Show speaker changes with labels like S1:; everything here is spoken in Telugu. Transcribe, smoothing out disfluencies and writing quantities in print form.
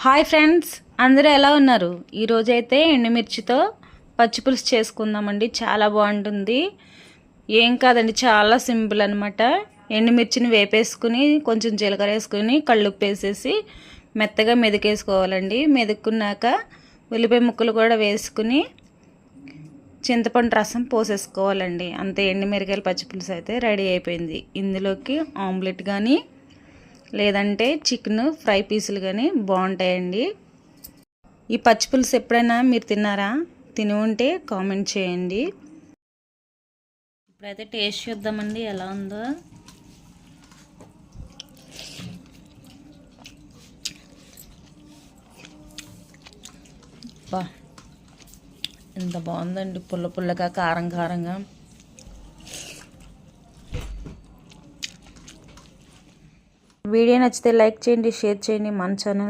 S1: హాయ్ ఫ్రెండ్స్, అందరూ ఎలా ఉన్నారు? ఈరోజు అయితే ఎండుమిర్చితో పచ్చిపులుసు చేసుకుందామండి. చాలా బాగుంటుంది. ఏం కాదండి, చాలా సింపుల్ అనమాట. ఎండుమిర్చిని వేపేసుకుని కొంచెం జీలకర్ర వేసుకుని కళ్ళుప్పు వేసేసి మెత్తగా మెదికేసుకోవాలండి. మెదుక్కున్నాక ఉల్లిపాయ ముక్కలు కూడా వేసుకుని చింతపండు రసం పోసేసుకోవాలండి. అంతే, ఎండుమిరకాయల పచ్చిపులుసు అయితే రెడీ అయిపోయింది. ఇందులోకి ఆమ్లెట్ కానీ లేదంటే చికెన్ ఫ్రై పీసులు కానీ బాగుంటాయండి. ఈ పచ్చిపులుసు ఎప్పుడైనా మీరు తిన్నారా? తిని ఉంటే కామెంట్ చేయండి. ఇప్పుడైతే టేస్ట్ చూద్దామండి ఎలా ఉందో. బా, ఎంత బాగుందండి, పుల్ల పుల్లగా కారం కారంగా. వీడియో నచ్చితే లైక్ చేయండి, షేర్ చేయండి. మన ఛానల్